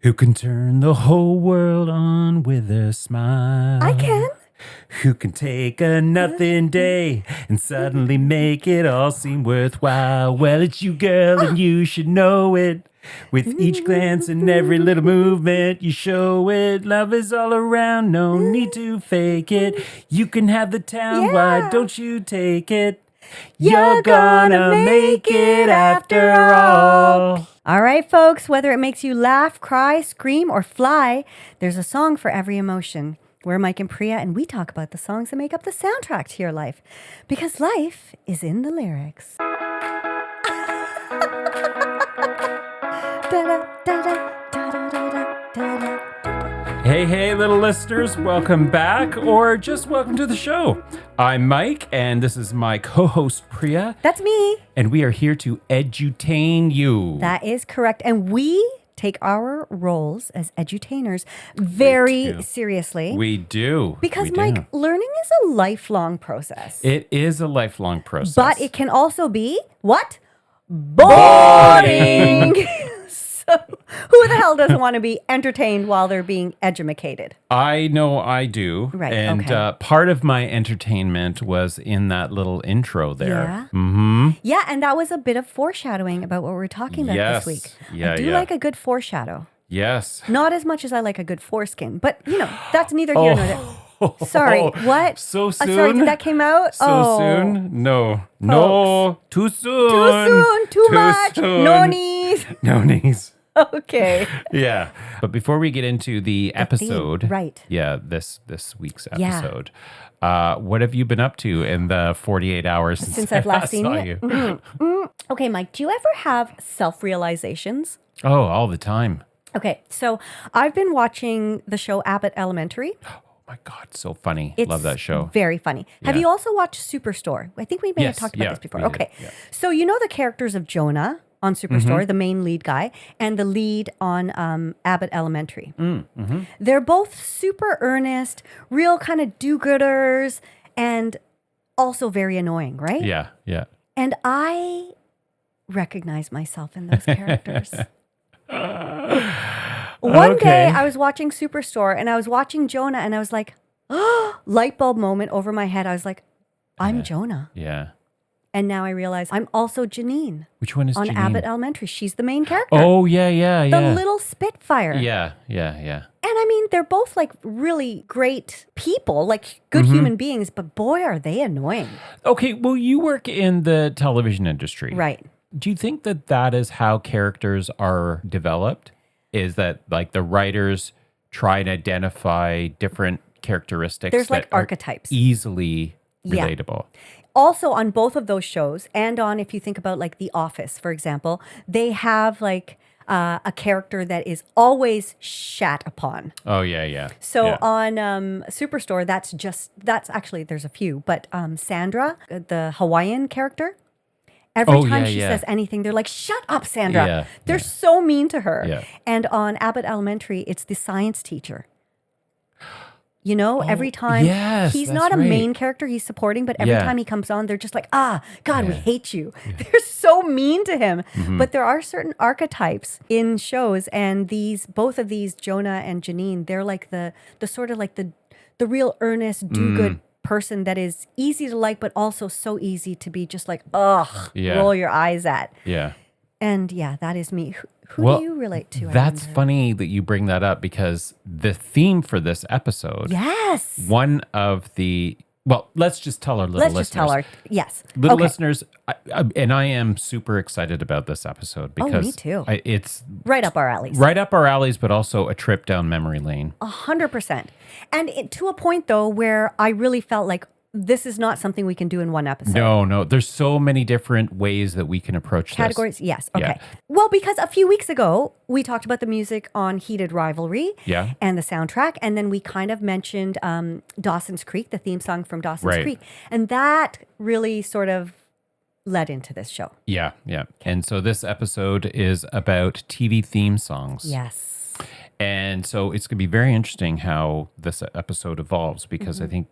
Who can turn the whole world on with a smile? I can. Who can take a nothing day and suddenly make it all seem worthwhile? Well, it's you, girl, and you should know it. With each glance and every little movement, you show it. Love is all around, no need to fake it. You can have the town, why don't you take it? You're gonna make it after all. All right, folks, whether it makes you laugh, cry, scream, or fly, there's a song for every emotion. We're Mike and Priya, and we talk about the songs that make up the soundtrack to your life. Because life is in the lyrics. Hey, little listeners, welcome back, or just welcome to the show. I'm Mike, and this is my co-host, Priya. That's me. And we are here to edutain you. That is correct. And we take our roles as edutainers very seriously. We do. Because, Mike, learning is a lifelong process. It is a lifelong process. But it can also be, what? Boring! So, who the hell doesn't want to be entertained while they're being edumacated? I know I do. Right, and okay. Part of my entertainment was in that little intro there. Yeah. Mm-hmm. Yeah, and that was a bit of foreshadowing about what we're talking about this week. I do like a good foreshadow. Yes. Not as much as I like a good foreskin, but, that's neither here nor there. Sorry, what? So soon? Sorry, did that came out? So soon? No, too soon. Too soon, too much, soon. no knees. No knees. Okay. Yeah. But before we get into the episode, theme, right. Yeah, this week's episode, what have you been up to in the 48 hours since I've last seen saw you? Okay, Mike, do you ever have self-realizations? Oh, all the time. Okay, so I've been watching the show Abbott Elementary. Oh my God, so funny. It's Love that show. Very funny. Have Yeah. you also watched Superstore? I think we may have talked about this before. we did, Okay. yeah. So you know the characters of Jonah on Superstore, the main lead guy, and the lead on Abbott Elementary. They're both super earnest, real kind of do-gooders, and also very annoying, right? Yeah. And I recognize myself in those characters. One day I was watching Superstore and I was watching Jonah and I was like, light bulb moment over my head. I was like, I'm Jonah. Yeah. And now I realize I'm also Janine. Which one is on Janine? Abbott Elementary. She's the main character. Oh, yeah. The little Spitfire. Yeah. And I mean, they're both like really great people, like good human beings, but boy, are they annoying. Okay, well, you work in the television industry. Right. Do you think that is how characters are developed? Is that like the writers try and identify different characteristics There's like that are archetypes. easily Yeah. relatable? Also on both of those shows and on, if you think about like The Office, for example, they have like a character that is always shat upon. Oh, yeah. So on Superstore, that's actually, there's a few, but Sandra, the Hawaiian character, every time she says anything, they're like, shut up, Sandra. Yeah, They're so mean to her. Yeah. And on Abbott Elementary, it's the science teacher. Every time he's not a main character, he's supporting, but every time he comes on, they're just like, God, we hate you. They're so mean to him. But there are certain archetypes in shows, and both of these, Jonah and Janine, they're like the sort of like the real earnest, do-good person that is easy to like, but also so easy to be just like, roll your eyes at. Yeah. And that is me. Who do you relate to? That's funny that you bring that up because the theme for this episode, one of the, well, let's just tell our little listeners. Little listeners, I am super excited about this episode because me too. It's right up our alleys. Right up our alleys, but also a trip down memory lane. 100%. And to a point, though, where I really felt like this is not something we can do in one episode. No. There's so many different ways that we can approach categories. this. Yes. Okay. Yeah. Well, because a few weeks ago, we talked about the music on Heated Rivalry and the soundtrack. And then we kind of mentioned Dawson's Creek, the theme song from Dawson's Creek. And that really sort of led into this show. Yeah. And so this episode is about TV theme songs. Yes. And so it's going to be very interesting how this episode evolves because I think,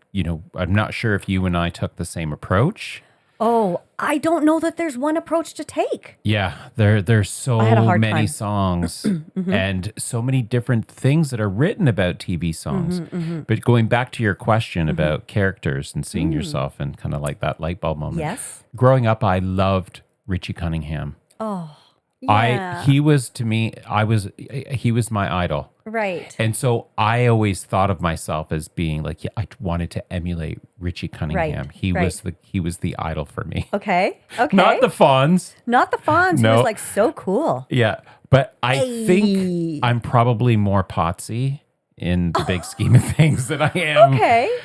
I'm not sure if you and I took the same approach. Oh, I don't know that there's one approach to take. Yeah, there's so I had a hard many time. songs and so many different things that are written about TV songs. But going back to your question about characters and seeing yourself and kind of like that light bulb moment. Yes. Growing up, I loved Richie Cunningham. Oh, yeah. He was to me, he was my idol. Right. And so I always thought of myself as being like, I wanted to emulate Richie Cunningham. Right. He was the idol for me. Okay. Okay. Not the Fonz. Not the Fonz. He No. was like so cool. Yeah. But I Hey. think I'm probably more Potsy in the big scheme of things than I am. Okay.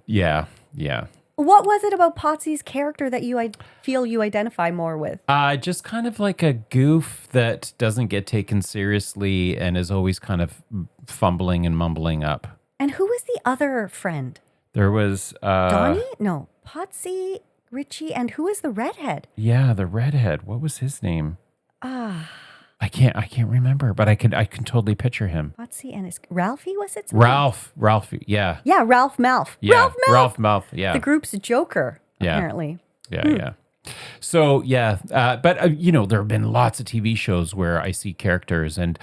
Yeah. Yeah. What was it about Potsy's character that I feel you identify more with? Just kind of like a goof that doesn't get taken seriously and is always kind of fumbling and mumbling up. And who was the other friend? There was Donnie? No. Potsy, Richie, and who was the redhead? Yeah, the redhead. What was his name? Ah, I can't remember, but I can totally picture him. Potsy and his Ralphie, was it? Ralph, yeah. Yeah, Ralph Malph. Yeah, Ralph Malph. Malph, yeah. The group's Joker, Yeah. apparently. Yeah. So, yeah, but there have been lots of TV shows where I see characters and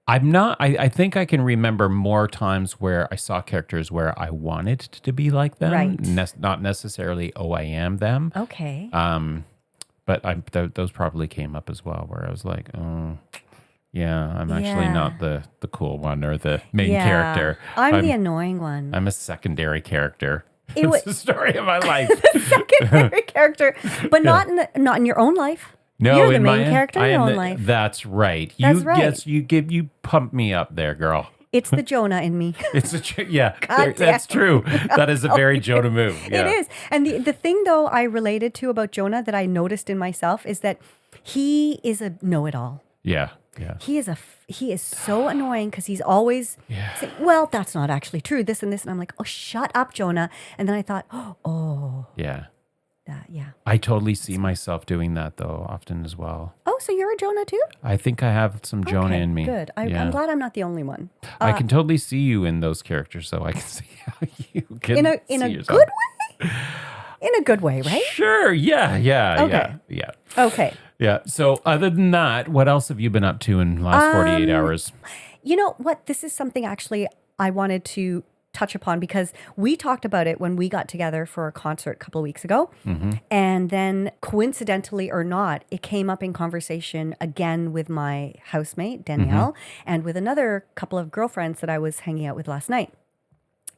I think I can remember more times where I saw characters where I wanted to be like them. Right. Not necessarily, I am them. Okay. But those probably came up as well where I was like, oh, yeah, I'm actually not the cool one or the main character. I'm the annoying one. I'm a secondary character. It It's the story of my life. Secondary character, but not in your own life. No, You're the in main my character in I your am own life. That's right. That's right. Yes, you pump me up there, girl. It's the Jonah in me. It's God that's damn. true. That is a very Jonah move. Yeah. It is. And the thing, though, I related to about Jonah that I noticed in myself is that he is a know-it-all. Yeah. He is so annoying because he's always saying, well, that's not actually true, this and this. And I'm like, oh, shut up, Jonah. And then I thought, oh, Yeah. yeah. I totally see myself doing that though, often as well. Oh, so you're a Jonah too? I think I have some Jonah Okay, in me. Good. I'm glad I'm not the only one. I can totally see you in those characters, so I can see how you can In a see yourself. good way? In a good way, right? Sure. Yeah. Okay. Yeah. Okay. Yeah. So other than that, what else have you been up to in the last 48 hours? You know what? This is something actually I wanted to touch upon because we talked about it when we got together for a concert a couple of weeks ago. And then coincidentally or not, it came up in conversation again with my housemate, Danielle, and with another couple of girlfriends that I was hanging out with last night.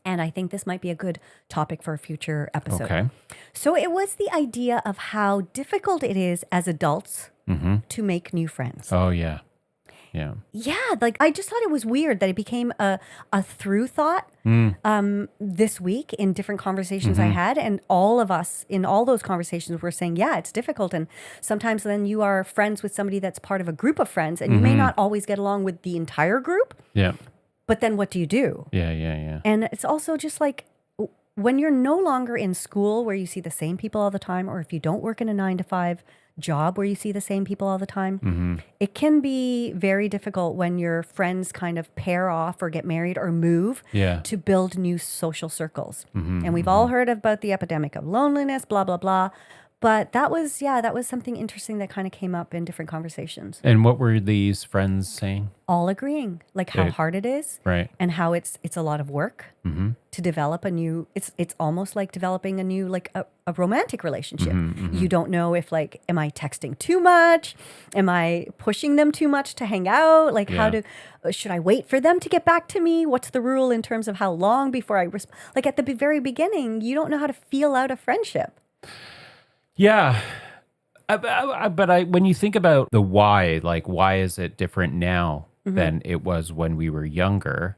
And I think this might be a good topic for a future episode. Okay. So it was the idea of how difficult it is as adults to make new friends. Oh, yeah. Yeah. Yeah, like I just thought it was weird that it became a through thought this week in different conversations I had. And all of us in all those conversations were saying, yeah, it's difficult. And sometimes then you are friends with somebody that's part of a group of friends and you may not always get along with the entire group. Yeah. But then what do you do? Yeah. And it's also just like when you're no longer in school where you see the same people all the time, or if you don't work in a 9-to-5 job where you see the same people all the time, it can be very difficult when your friends kind of pair off or get married or move to build new social circles. And we've all heard about the epidemic of loneliness, blah, blah, blah. But that was something interesting that kind of came up in different conversations. And what were these friends saying? All agreeing, like how hard it is, Right. and how it's a lot of work to develop a new. It's almost like developing a new like a romantic relationship. You don't know if like, am I texting too much? Am I pushing them too much to hang out? Like should I wait for them to get back to me? What's the rule in terms of how long before I like at the very beginning? You don't know how to feel out a friendship. Yeah. But when you think about the why, like why is it different now than it was when we were younger?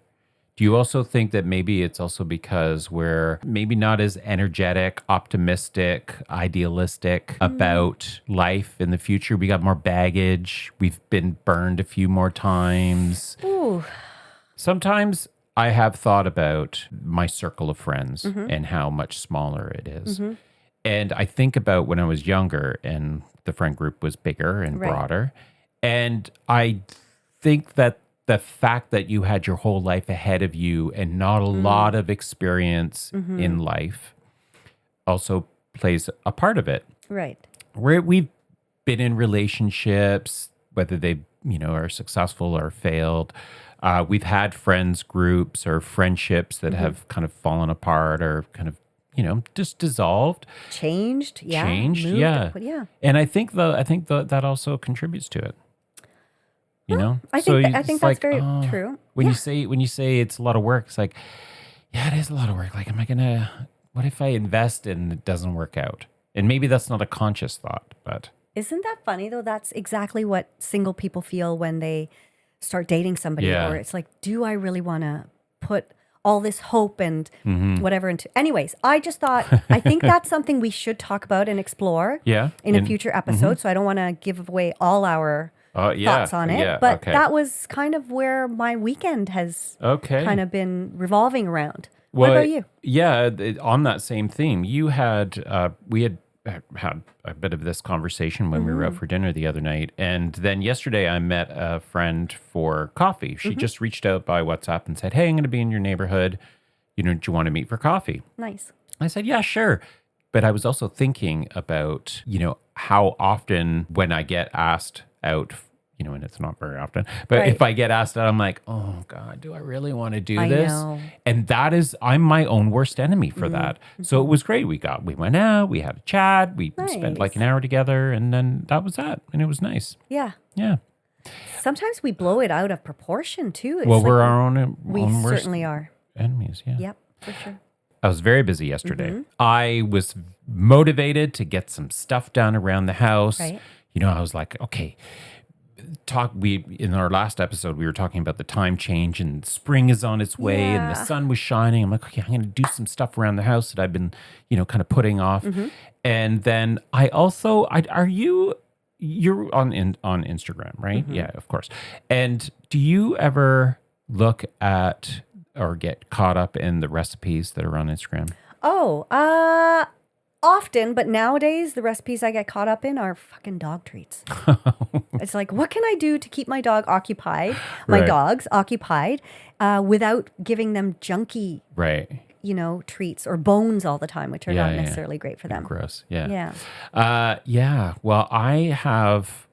Do you also think that maybe it's also because we're maybe not as energetic, optimistic, idealistic about life in the future? We got more baggage. We've been burned a few more times. Ooh. Sometimes I have thought about my circle of friends and how much smaller it is. And I think about when I was younger and the friend group was bigger and broader. And I think that the fact that you had your whole life ahead of you and not a lot of experience in life also plays a part of it. Right. We've been in relationships, whether they, are successful or failed. We've had friends groups or friendships that have kind of fallen apart or kind of, just dissolved. Changed. Yeah. Moved, Yeah. And I think that also contributes to it. I think that's very true. When you say it's a lot of work, it's like, yeah, it is a lot of work. Like, what if I invest and it doesn't work out? And maybe that's not a conscious thought, but. Isn't that funny though? That's exactly what single people feel when they start dating somebody, or it's like, do I really want to put all this hope and whatever into? Anyways, I just thought, I think that's something we should talk about and explore in a future episode. So I don't want to give away all our thoughts on it, but that was kind of where my weekend has kind of been revolving around. What about you? Yeah, on that same theme, we had a bit of this conversation when we were out for dinner the other night. And then yesterday I met a friend for coffee. She just reached out by WhatsApp and said, hey, I'm going to be in your neighborhood. Do you want to meet for coffee? Nice. I said, yeah, sure. But I was also thinking about, how often when I get asked out, and it's not very often, but if I get asked out, I'm like, oh God, do I really want to do this? Know. And I'm my own worst enemy for that. So it was great. We went out, we had a chat, we spent like an hour together, and then that was that. And it was nice. Yeah. Yeah. Sometimes we blow it out of proportion too. It's we're our own we worst certainly are. Enemies. Yeah. Yep, for sure. I was very busy yesterday. I was motivated to get some stuff done around the house. Right. I was like, okay, in our last episode, we were talking about the time change and spring is on its way and the sun was shining. I'm like, okay, I'm going to do some stuff around the house that I've been, kind of putting off. And then I also, you're on Instagram, right? Yeah, of course. And do you ever look at or get caught up in the recipes that are on Instagram? Often, but nowadays the recipes I get caught up in are fucking dog treats. It's like, what can I do to keep my dog occupied, my dogs occupied, without giving them junky, treats or bones all the time, which are not necessarily great for them. Gross. Yeah. Yeah. Well, I have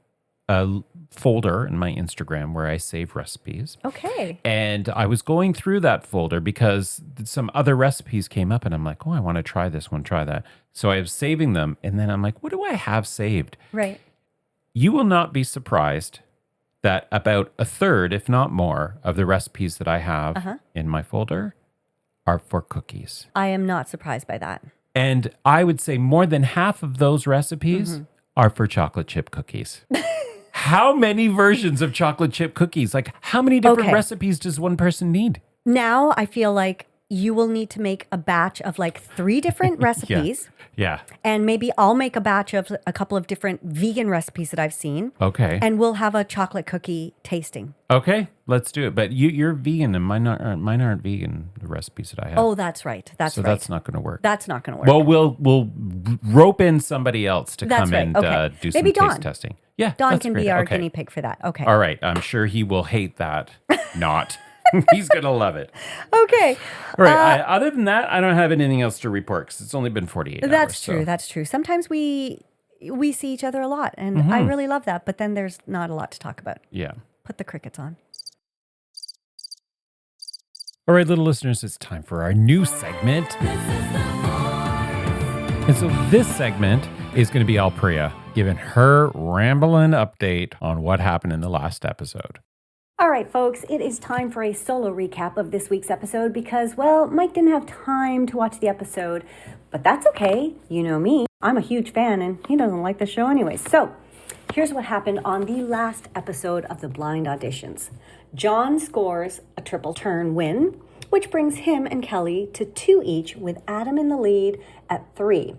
a folder in my Instagram where I save recipes. Okay. And I was going through that folder because some other recipes came up and I'm like, oh, I want to try this one, try that. So I was saving them. And then I'm like, what do I have saved? Right. You will not be surprised that about a third, if not more, of the recipes that I have in my folder are for cookies. I am not surprised by that. And I would say more than half of those recipes are for chocolate chip cookies. How many versions of chocolate chip cookies? Like, how many different recipes does one person need? Now I feel like you will need to make a batch of like 3 different recipes. Yeah. And maybe I'll make a batch of a couple of different vegan recipes that I've seen. Okay. And we'll have a chocolate cookie tasting. Okay, let's do it. But you're vegan and mine aren't vegan, the recipes that I have. Oh, that's right. So that's not going to work. That's not going to work. Well, we'll rope in somebody else to come and do some taste testing. Yeah, Don can be our guinea pig for that. Okay. All right. I'm sure he will hate that. Not. He's going to love it. Okay. All right. Other than that, I don't have anything else to report because it's only been 48 hours. That's true. That's true. Sometimes we see each other a lot, and I really love that. But then there's not a lot to talk about. Yeah. Put the crickets on. All right, little listeners, it's time for our new segment. And so this segment is going to be all Priya, giving her rambling update on what happened in the last episode. All right, folks, it is time for a solo recap of this week's episode because, well, Mike didn't have time to watch the episode, but that's okay. You know me. I'm a huge fan, and he doesn't like the show anyway. So here's what happened on the last episode of the blind auditions. John scores a triple turn win, which brings him and Kelly to 2 each with Adam in the lead at 3.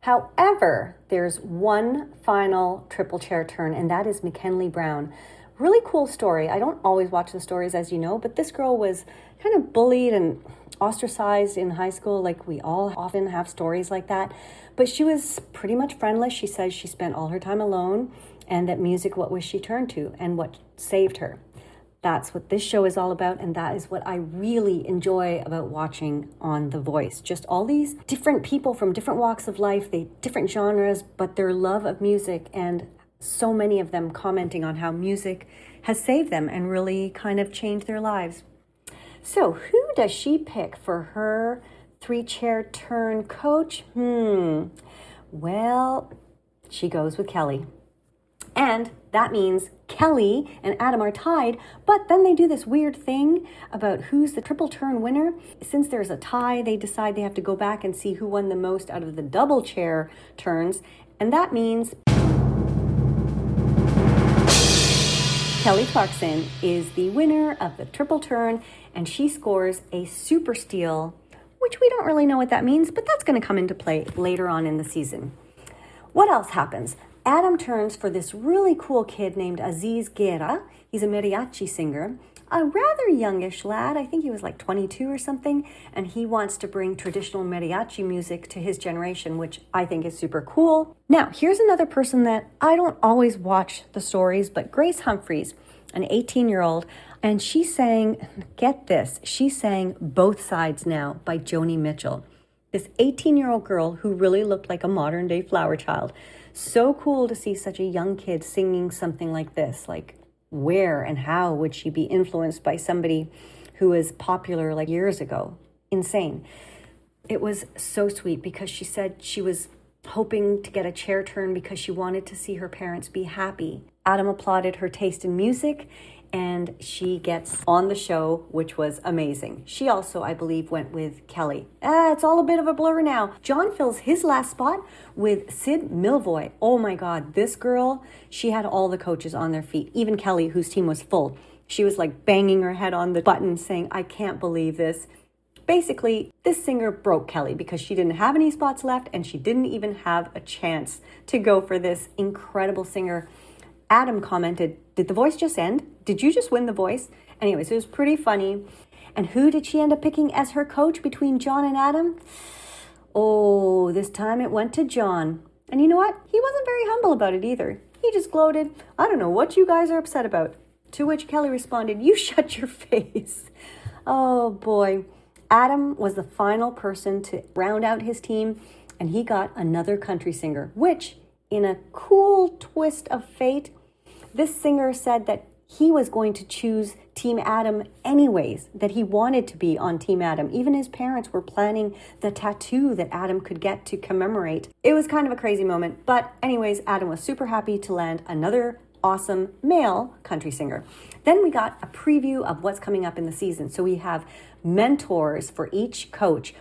However, there's one final triple chair turn, and that is McKinley Brown. Really cool story. I don't always watch the stories, as you know, but this girl was kind of bullied and ostracized in high school. Like we all often have stories like that. But she was pretty much friendless. She says she spent all her time alone and that music, what was she turned to and what saved her. That's what this show is all about, and that is what I really enjoy about watching on The Voice. Just all these different people from different walks of life, they different genres, but their love of music, and so many of them commenting on how music has saved them and really kind of changed their lives. So who does she pick for her 3-chair turn coach? Well, she goes with Kelly. And that means Kelly and Adam are tied, but then they do this weird thing about who's the triple turn winner. Since there's a tie, they decide they have to go back and see who won the most out of the double chair turns. And that means Kelly Clarkson is the winner of the triple turn, and she scores a super steal, which we don't really know what that means, but that's going to come into play later on in the season. What else happens? Adam turns for this really cool kid named Aziz Guerra. He's a mariachi singer, a rather youngish lad. I think he was like 22 or something, and he wants to bring traditional mariachi music to his generation, which I think is super cool. Now, here's another person that I don't always watch the stories, but Grace Humphreys, an 18-year-old, and she sang, get this, she sang Both Sides Now by Joni Mitchell. This 18-year-old girl who really looked like a modern-day flower child. So cool to see such a young kid singing something like this. Like, where and how would she be influenced by somebody who was popular like years ago? Insane. It was so sweet because she said she was hoping to get a chair turn because she wanted to see her parents be happy. Adam applauded her taste in music, and she gets on the show, which was amazing. She also, I believe, went with Kelly. It's all a bit of a blur now. John fills his last spot with Sid Milvoy. Oh my God, this girl, she had all the coaches on their feet, even Kelly, whose team was full. She was like banging her head on the button saying, I can't believe this. Basically, this singer broke Kelly because she didn't have any spots left and she didn't even have a chance to go for this incredible singer. Adam commented, did The Voice just end? Did you just win The Voice? Anyways, it was pretty funny. And who did she end up picking as her coach between John and Adam? Oh, this time it went to John. And you know what? He wasn't very humble about it either. He just gloated, I don't know what you guys are upset about. To which Kelly responded, you shut your face. Oh boy. Adam was the final person to round out his team, and he got another country singer, which, in a cool twist of fate, this singer said that he was going to choose Team Adam anyways, that he wanted to be on Team Adam. Even his parents were planning the tattoo that Adam could get to commemorate. It was kind of a crazy moment, but anyways, Adam was super happy to land another awesome male country singer. Then we got a preview of what's coming up in the season. So we have mentors for each coach.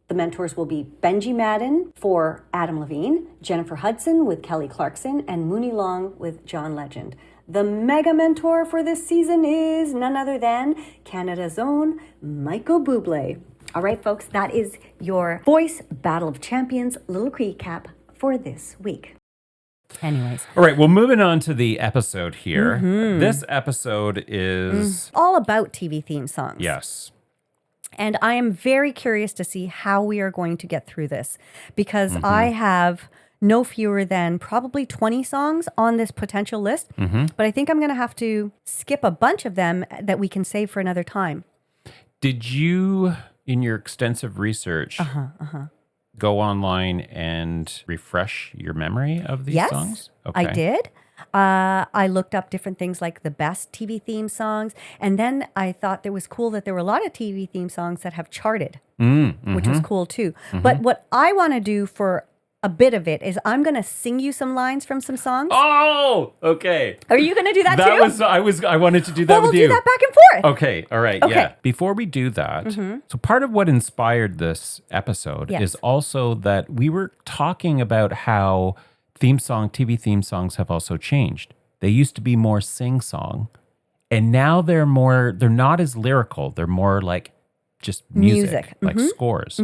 The mentors will be Benji Madden for Adam Levine, Jennifer Hudson with Kelly Clarkson, and Mooney Long with John Legend. The mega mentor for this season is none other than Canada's own Michael Bublé. All right, folks, that is your Voice Battle of Champions little recap for this week. Anyways. All right, well, moving on to the episode here. This episode is all about TV theme songs. Yes. And I am very curious to see how we are going to get through this because I have no fewer than probably 20 songs on this potential list. But I think I'm going to have to skip a bunch of them that we can save for another time. Did you, in your extensive research, go online and refresh your memory of these songs? I did. I looked up different things like the best TV theme songs. And then I thought it was cool that there were a lot of TV theme songs that have charted, which was cool too. But what I want to do for a bit of it is I'm going to sing you some lines from some songs. Oh, okay. Are you going to do that too? I wanted to do that with you. We'll do that back and forth. Okay. All right. Okay. Yeah. Before we do that, so part of what inspired this episode is also that we were talking about how TV theme songs have also changed. They used to be more sing-song, and now they're not as lyrical. They're more like just music. Like scores.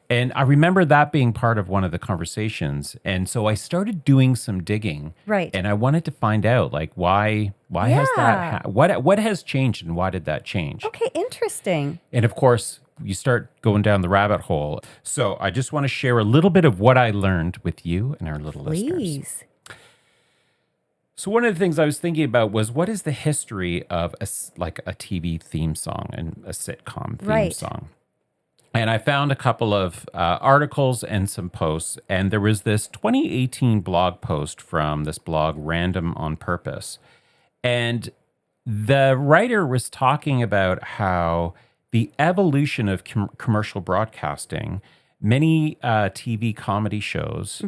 And I remember that being part of one of the conversations. And so I started doing some digging. Right. And I wanted to find out, like, why has that, what has changed and why did that change? Okay, interesting. And of course, you start going down the rabbit hole. So I just want to share a little bit of what I learned with you and our little listeners. Please. So one of the things I was thinking about was what is the history of like a TV theme song and a sitcom theme song? And I found a couple of articles and some posts, and there was this 2018 blog post from this blog, Random on Purpose. And the writer was talking about how the evolution of commercial broadcasting, many TV comedy shows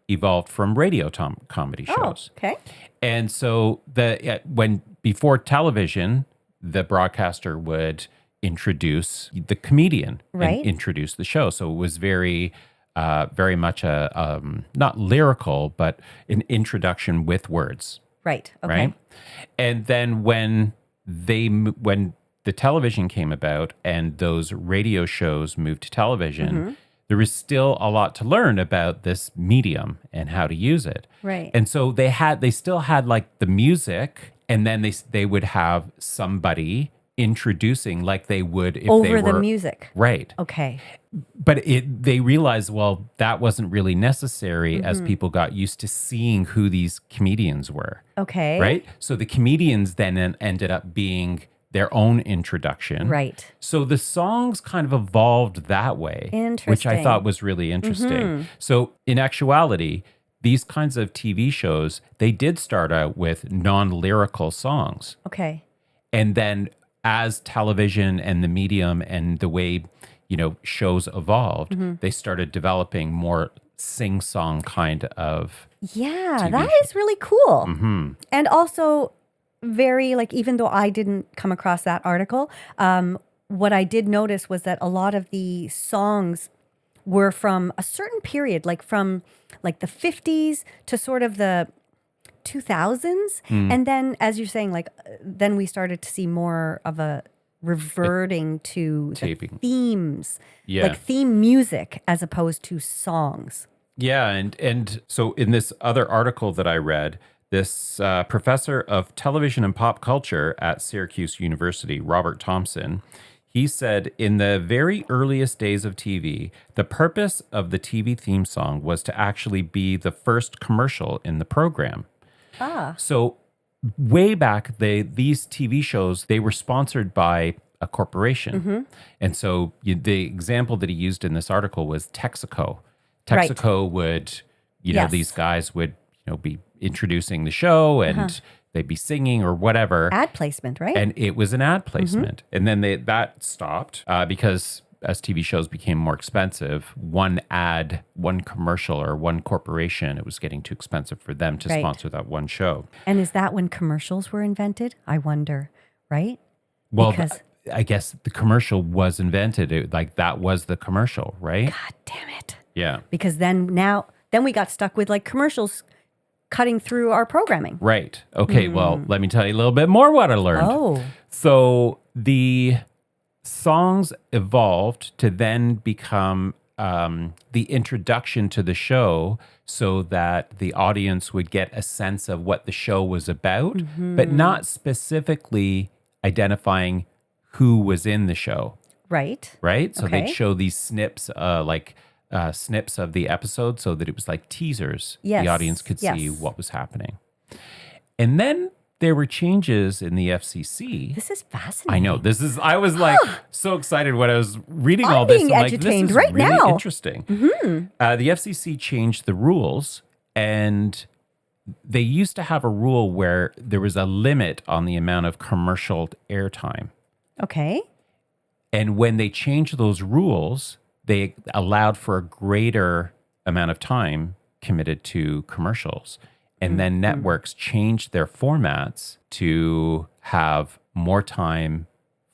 evolved from radio comedy shows. Oh, okay. And so before television, the broadcaster would introduce the comedian and introduce the show. So it was very much a not lyrical, but an introduction with words. Right. Okay. Right. And then when the television came about and those radio shows moved to television, there was still a lot to learn about this medium and how to use it. Right. And so they still had like the music, and then they would have somebody introducing like they would if over they were the music. Right. Okay. But they realized, well, that wasn't really necessary as people got used to seeing who these comedians were. Okay. Right. So the comedians then ended up being their own introduction. Right. So the songs kind of evolved that way, which I thought was really interesting. So in actuality, these kinds of TV shows, they did start out with non-lyrical songs. Okay. And then as television and the medium and the way, shows evolved, they started developing more sing-song kind of Yeah, TV that is really cool. And also very, like, even though I didn't come across that article, what I did notice was that a lot of the songs were from a certain period, like from like the 50s to sort of the 2000s. And then, as you're saying, like, then we started to see more of a reverting to the themes, like theme music as opposed to songs. Yeah. And so in this other article that I read, this professor of television and pop culture at Syracuse University, Robert Thompson, he said, in the very earliest days of TV, the purpose of the TV theme song was to actually be the first commercial in the program. So way back, these TV shows, they were sponsored by a corporation. And so the example that he used in this article was Texaco. Texaco would, these guys would, be introducing the show and they'd be singing or whatever. Ad placement, right? And it was an ad placement. And then that stopped because as TV shows became more expensive, one commercial or one corporation, it was getting too expensive for them to sponsor that one show. And is that when commercials were invented? I wonder, right? Well, I guess the commercial was invented. That was the commercial, right? God damn it. Yeah. Because then we got stuck with like commercials cutting through our programming. Right. Okay, well, let me tell you a little bit more what I learned. Oh. So the songs evolved to then become the introduction to the show so that the audience would get a sense of what the show was about, but not specifically identifying who was in the show. Right. Right? So they'd show these snips, snips of the episode so that it was like teasers. Yes. The audience could see what was happening. And then there were changes in the FCC. This is fascinating. I know. I was like so excited when I was reading all this. I'm being entertained this is right really now. Interesting. The FCC changed the rules, and they used to have a rule where there was a limit on the amount of commercial airtime. Okay. And when they changed those rules, they allowed for a greater amount of time committed to commercials. And then networks changed their formats to have more time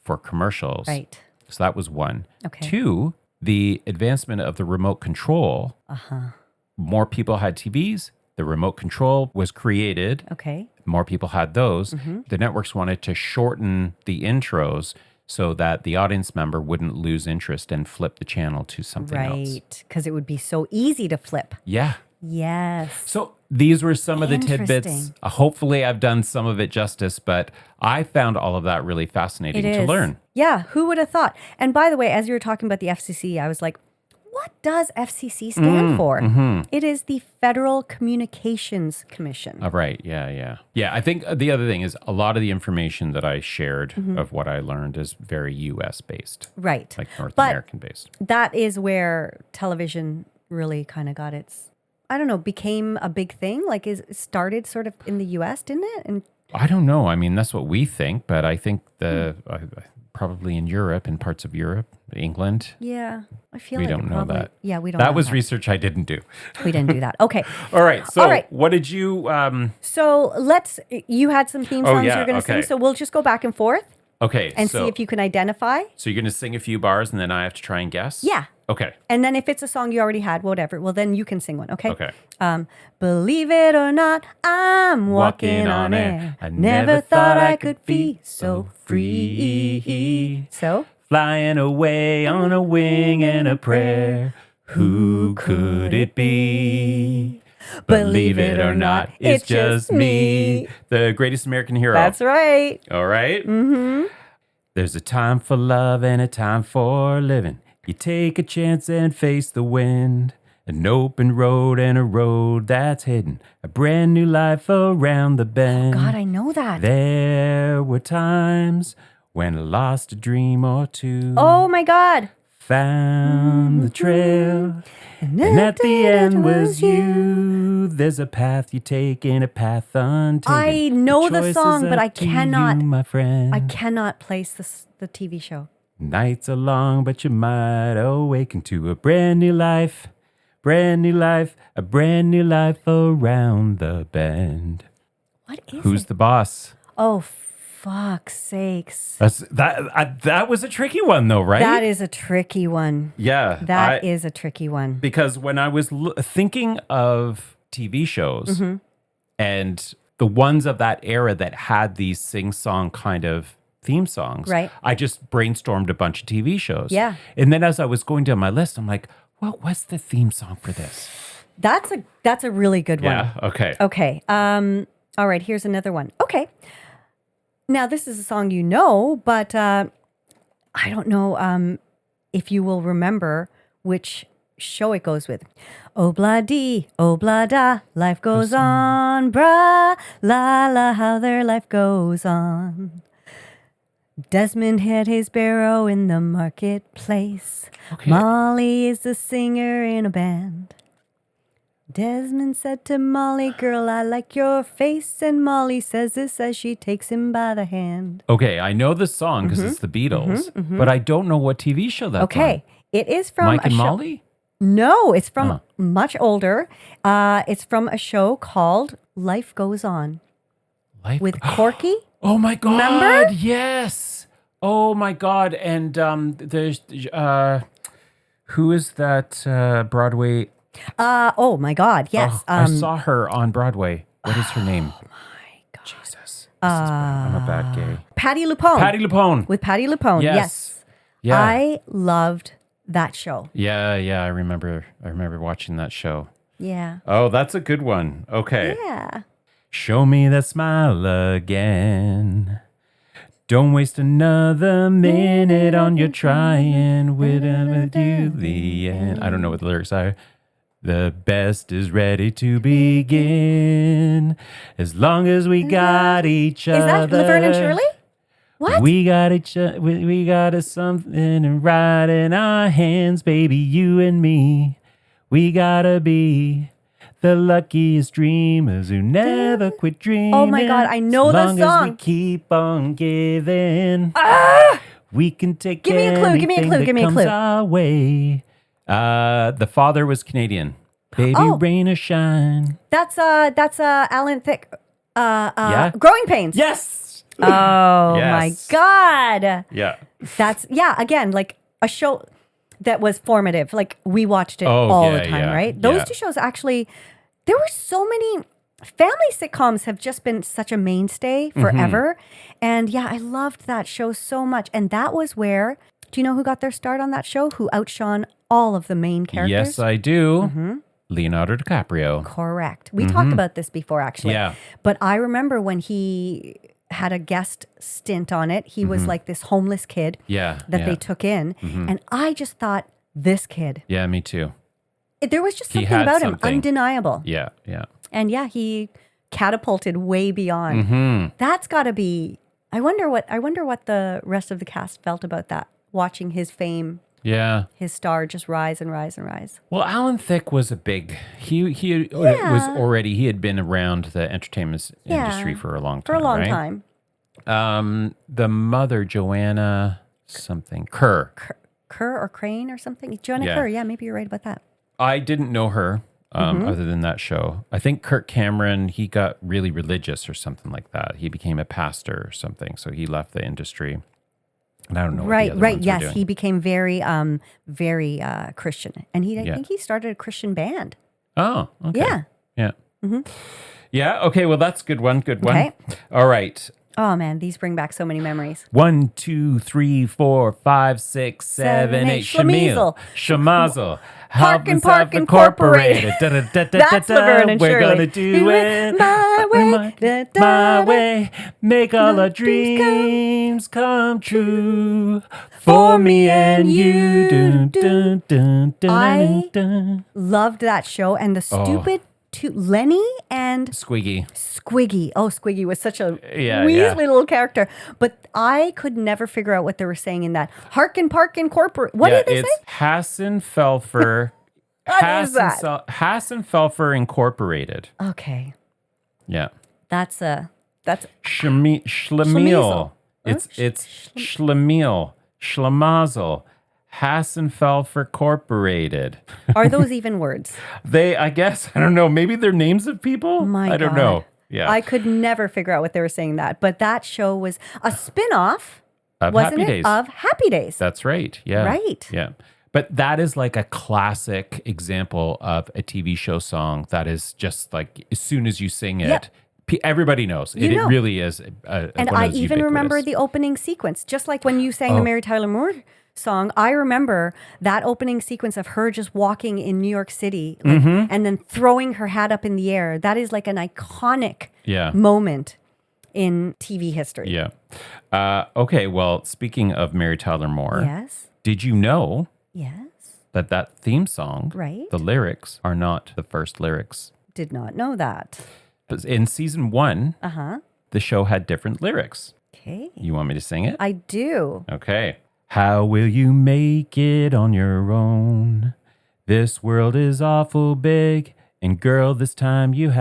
for commercials. Right. So that was one. Okay. Two, the advancement of the remote control. More people had TVs. The remote control was created. Okay. More people had those. The networks wanted to shorten the intros so that the audience member wouldn't lose interest and flip the channel to something else. Right. Because it would be so easy to flip. Yeah. Yes. So these were some of the tidbits. Hopefully I've done some of it justice, but I found all of that really fascinating to learn. Yeah. Who would have thought? And by the way, as you were talking about the FCC, I was like, what does FCC stand for? It is the Federal Communications Commission. Right. Yeah. I think the other thing is a lot of the information that I shared of what I learned is very U.S. based. Right. Like North But American based. that is where television really kind of got its, I don't know, became a big thing. Like it started sort of in the U.S., didn't it? And I don't know. I mean, that's what we think, but I think probably in Europe, in parts of Europe, England. yeah, I feel We like don't it know probably, that. Yeah, we don't. That know was research I didn't do. We didn't do that. Okay. All right. So All right. what did you... So you had some theme songs you're going to sing. So we'll just go back and forth Okay. and see if you can identify. So you're going to sing a few bars and then I have to try and guess? Yeah. Okay. And then if it's a song you already had, whatever, well, then you can sing one, okay? Okay. Believe it or not, I'm walking on air. I never thought I could be so free. So? Flying away on a wing and a prayer. Who could it be? Believe it or not, it's just me. The greatest American hero. That's right. All right? Mm-hmm. There's a time for love and a time for living. You take a chance and face the wind. An open road and a road that's hidden. A brand new life around the bend. God, I know that. There were times when I lost a dream or two. Oh, my God. Found the trail. And at the end was you. There's a path you take and a path untaken. I know the choice song, is but up I to cannot. you, my friend. I cannot place the TV show. Nights are long, but you might awaken to a brand new life. Brand new life, a brand new life around the bend. What is Who's it? the boss? Oh, fuck's sakes. That was a tricky one, though, right? That is a tricky one. Yeah. That is a tricky one. Because when I was thinking of TV shows and the ones of that era that had these sing-song kind of theme songs, Right. I just brainstormed a bunch of TV shows. Yeah. And then as I was going down my list, I'm like, what was the theme song for this? That's a really good one. Yeah. Okay. Okay. All right. Here's another one. Okay. Now this is a song you know, but I don't know if you will remember which show it goes with. Oh blah dee, oh blah da, life goes on, brah, la la, how their life goes on. Desmond had his barrow in the marketplace. Okay. Molly is the singer in a band. Desmond said to Molly, girl, I like your face. And Molly says this as she takes him by the hand. Okay, I know the song because it's the Beatles, but I don't know what TV show that's Okay, it is on. from Mike a and show. Molly? No, it's from much older. It's from a show called Life Goes On Life with Corky. Oh my God! Remember? Yes. Oh my God! And there's who is that Broadway? Oh my God, yes. I saw her on Broadway. What is her name? Oh my God. Jesus, I'm a bad gay. Patty Lupone. Patty Lupone. With Patty Lupone. Yes. Yeah. I loved that show. Yeah. I remember watching that show. Yeah. Oh, that's a good one. Okay. Yeah. Show me that smile again. Don't waste another minute on your trying. We'll do the end. I don't know what the lyrics are. The best is ready to begin. As long as we got each Is other. that Laverne and Shirley? What? We got each other. We got a something right in our hands, baby. You and me. We gotta be the luckiest dreamers who never quit dreaming. Oh my God, I know the As long as we song. keep on giving, we can take Give me a clue, give me a anything clue, that give me a comes clue. our way. The father was Canadian. Baby, Oh. rain or shine. That's Alan Thicke. Yeah? Growing Pains. Yes. Oh my Yes. God. Yeah. That's again, like a show that was formative. Like we watched it Oh, all yeah, the time, yeah, right? Those yeah. two shows actually, there were so many family sitcoms have just been such a mainstay forever. And yeah, I loved that show so much. And that was where, do you know who got their start on that show? Who outshone all of the main characters? Yes, I do. Leonardo DiCaprio. Correct. We talked about this before, actually. Yeah. But I remember when he had a guest stint on it, he was like this homeless kid Yeah. that yeah. they took in. And I just thought this kid. Yeah, me too. There was just He something had about him, something. undeniable. Yeah, yeah. And yeah, he catapulted way beyond. Mm-hmm. That's got to be. I wonder what the rest of the cast felt about that. Watching his fame, his star just rise and rise and rise. Well, Alan Thicke was a big. He had been around the entertainment industry for a long time. For a long right? time. The mother, Joanna something Kerr. Kerr or Crane or something. Joanna Kerr. Yeah, maybe you're right about that. I didn't know her. Other than that show, I think Kirk Cameron, he got really religious or something like that. He became a pastor or something, so he left the industry. And I don't know. Right. Yes, doing. he became very Christian, and I think he started a Christian band. Oh, okay. Yeah. Yeah. Okay. Well, that's a good one. Good one. Okay. All right. Oh man, these bring back so many memories. 1, 2, 3, 4, 5, 6, 7, 8. Schlimazel. Schlimazel. Hasenpfeffer Incorporated. That's Laverne and We're Shirley. gonna do it my way. Make all our dreams come true for me and you. Dun, dun, dun, dun, I dun. loved that show and the stupid two, Lenny and Squiggy. Squiggy. Oh, Squiggy was such a Yeah, weaselly little character. But I could never figure out what they were saying in that. Harkin Park Incorporated. What did they say? It's Hasenpfeffer. What is that? Hasenpfeffer Incorporated. Okay. Yeah. That's Schlemiel. Schlimazel. It's Schlemiel. Schlimazel. Hasenpfeffer Incorporated. Are those even words? I guess, I don't know. Maybe they're names of people? My I don't God. know. Yeah. I could never figure out what they were saying that. But that show was a spin-off, Of wasn't Happy it? Days. Of Happy Days. That's right. Yeah. Right. Yeah. But that is like a classic example of a TV show song that is just like, as soon as you sing it, everybody knows. It really is. And I even remember the opening sequence. Just like when you sang the Mary Tyler Moore song, I remember that opening sequence of her just walking in New York City and then throwing her hat up in the air. That is like an iconic moment in TV history. Yeah. Okay. Well, speaking of Mary Tyler Moore, Yes. did you know Yes. that theme song, Right. the lyrics are not the first lyrics? Did not know that. But in season 1, the show had different lyrics. Okay. You want me to sing it? I do. Okay. How will you make it on your own? This world is awful big. And girl, this time you're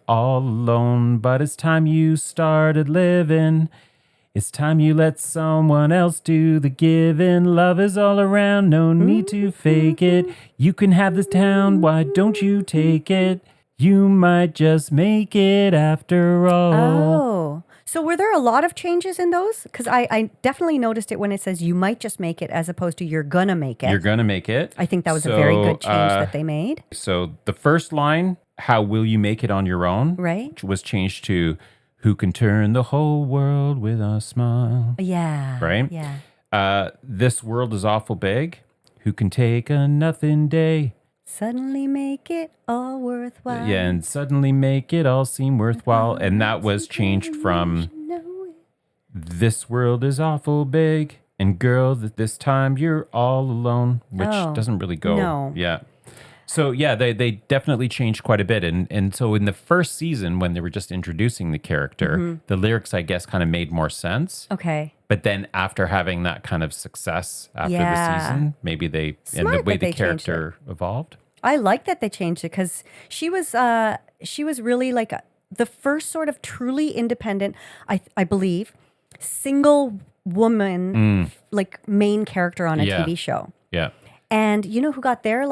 all alone. But it's time you started living. It's time you let someone else do the giving. Love is all around, no need to fake it. You can have this town, why don't you take it? You might just make it after all. Oh. So were there a lot of changes in those? Because I definitely noticed it when it says you might just make it as opposed to you're gonna make it. You're gonna make it. I think that was a very good change that they made. So the first line, how will you make it on your own? Right. Was changed to who can turn the whole world with a smile. Yeah. Right? Yeah. This world is awful big. Who can take a nothing day? Suddenly make it all worthwhile. Yeah, and suddenly make it all seem worthwhile. And that was changed from this world is awful big. And girl, that this time you're all alone, which doesn't really go. No. Yeah. So yeah, they definitely changed quite a bit. And so in the first season, when they were just introducing the character, the lyrics, I guess, kind of made more sense. Okay. But then after having that kind of success after the season, maybe the way the character evolved. I like that they changed it because she was really like the first sort of truly independent, I believe, single woman like main character on a TV show. Yeah. And you know who got there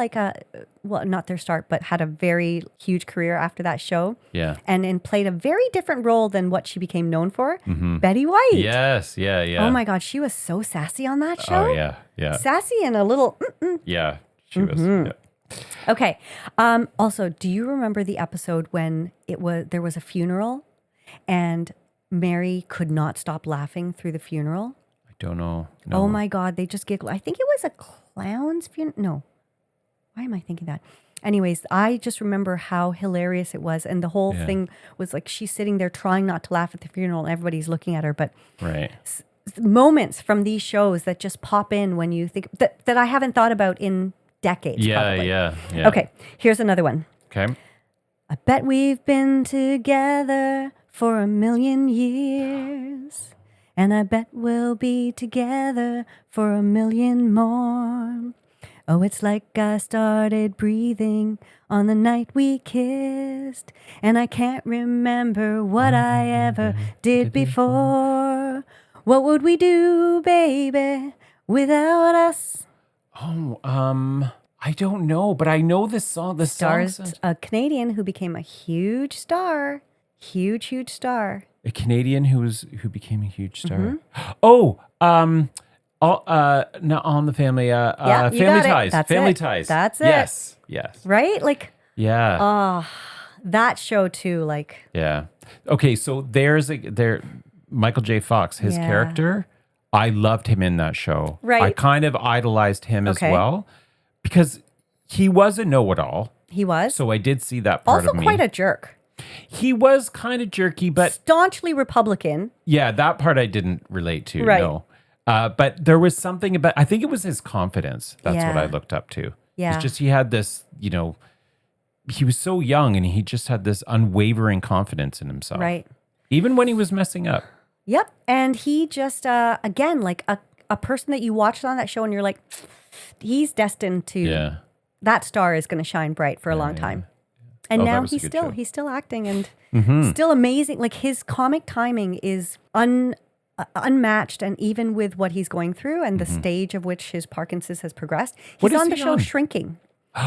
not their start, but had a very huge career after that show. Yeah. And played a very different role than what she became known for. Betty White. Yes. Yeah. Yeah. Oh my God, she was so sassy on that show. Oh yeah. Yeah. Sassy and a little. Yeah. She was. Yeah. Okay. Also, do you remember the episode when there was a funeral, and Mary could not stop laughing through the funeral? I don't know. No. Oh my God, they just giggled. I think it was a clown's funeral. No. Why am I thinking that? Anyways, I just remember how hilarious it was. And the whole thing was like she's sitting there trying not to laugh at the funeral and everybody's looking at her. But right. moments from these shows that just pop in when you think that I haven't thought about in decades. Probably. Yeah. Okay, here's another one. Okay. I bet we've been together for 1,000,000 years, and I bet we'll be together for 1,000,000 more. Oh, it's like I started breathing on the night we kissed, and I can't remember what I ever did before. What would we do, baby, without us? Oh, I don't know, but I know this song. The Stars, song. a Canadian who became a huge star. Huge star. A Canadian who became a huge star. Mm-hmm. Oh, not on the family. Yeah, you Family got it. Ties. That's Family it. Ties. That's it. Yes. Right? Like, Yeah. that show too, like. Yeah. Okay, so there Michael J. Fox, his Yeah. character, I loved him in that show. Right. I kind of idolized him as Okay. well because he was a know-it-all. He was. So I did see that part also of me. quite a jerk. He was kind of jerky, but Staunchly Republican. yeah, that part I didn't relate to. Right. No. But there was something about, I think it was his confidence. That's what Yeah. I looked up to. Yeah. It's just he had this, he was so young and he just had this unwavering confidence in himself. Right. Even when he was messing up. Yep. And he just, again, like a person that you watched on that show and you're like, he's destined to, Yeah. that star is going to shine bright for a long time. And Oh, that now was a good show. he's still acting and Mm-hmm. still amazing. Like his comic timing is unmatched, and even with what he's going through and the stage of which his Parkinson's has progressed, What he's is on the he show on? Shrinking.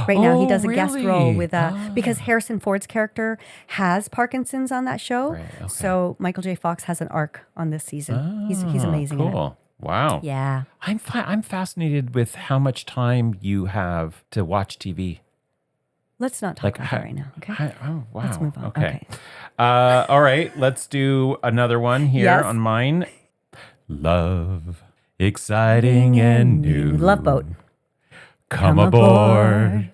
Right now, he Oh, does a guest really? role with because Harrison Ford's character has Parkinson's on that show. Right, okay. So Michael J. Fox has an arc on this season. He's amazing. in it. Cool. Wow. Yeah. I'm fascinated with how much time you have to watch TV. Let's not talk about that right now. Okay. Oh, wow. Let's move on. Okay. All right. Let's do another one here Yes. on mine. Love, exciting and new. Love Boat. Come aboard. aboard.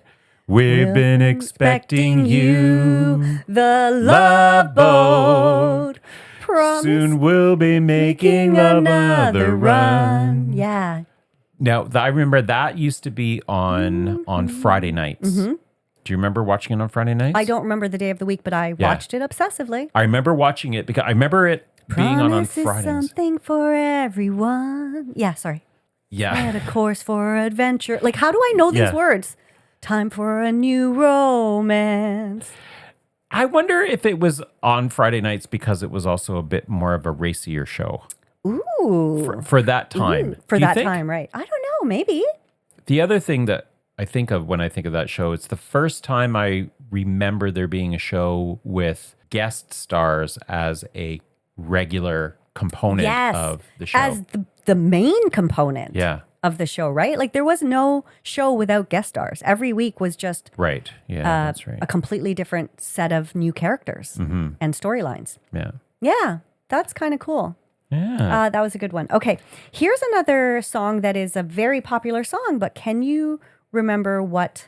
We've been expecting you. The Love Boat. Promise Soon we'll be making another run. Yeah. Now, I remember that used to be on Friday nights. Do you remember watching it on Friday nights? I don't remember the day of the week, but I watched it obsessively. I remember watching it because I remember it being on Promise is Fridays. something for everyone. Yeah, sorry. Yeah. At a course for adventure. Like, how do I know these Yeah. words? Time for a new romance. I wonder if it was on Friday nights because it was also a bit more of a racier show Ooh. for that time. For Do you that think? time, right. I don't know. Maybe. The other thing that I think of when I think of that show, it's the first time I remember there being a show with guest stars as a regular component Yes. of the show. As the main component Yeah. of the show, right? Like, there was no show without guest stars. Every week was just Right. Yeah, that's right. a completely different set of new characters and storylines. Yeah. Yeah, that's kind of cool. Yeah. That was a good one. Okay, here's another song that is a very popular song, but can you remember what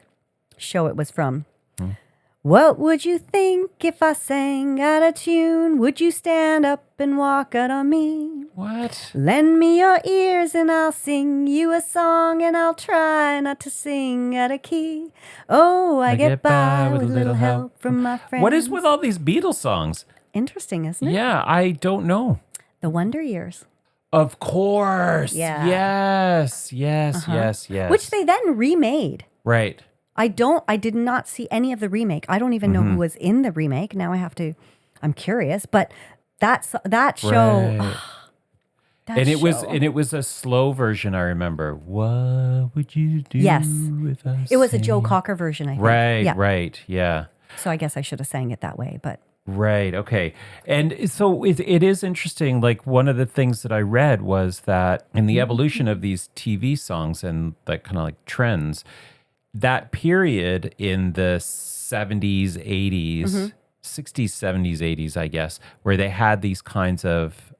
show it was from? What would you think if I sang out of tune? Would you stand up and walk out on me? What? Lend me your ears and I'll sing you a song, and I'll try not to sing out of key. Oh, I get by with a little help from my friends. What is with all these Beatles songs? Interesting, isn't it? Yeah, I don't know. The Wonder Years. Of course. Yeah. Yes. Which they then remade. Right. I did not see any of the remake. I don't even know who was in the remake. Now I'm curious, but that show. Right. That And it show. was a slow version, I remember. What would you do Yes. if I It was a Joe sang? Cocker version, I think. Right, Yeah. right. Yeah. So I guess I should have sang it that way, but Right. Okay. And so it is interesting. Like one of the things that I read was that in the evolution of these TV songs and like kind of like trends, that period in the 70s, 80s, 60s, 70s, 80s, I guess, where they had these kinds of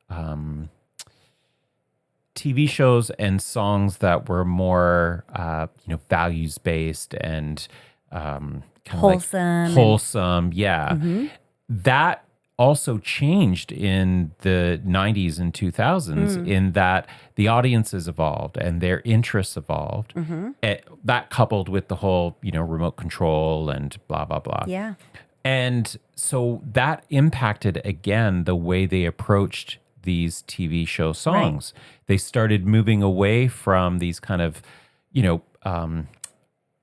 TV shows and songs that were more, values based and kind of wholesome. wholesome. Yeah. That also changed in the 90s and 2000s in that the audiences evolved and their interests evolved. That coupled with the whole, remote control and blah, blah, blah. Yeah. And so that impacted, again, the way they approached these TV show songs. They started moving away from these kind of,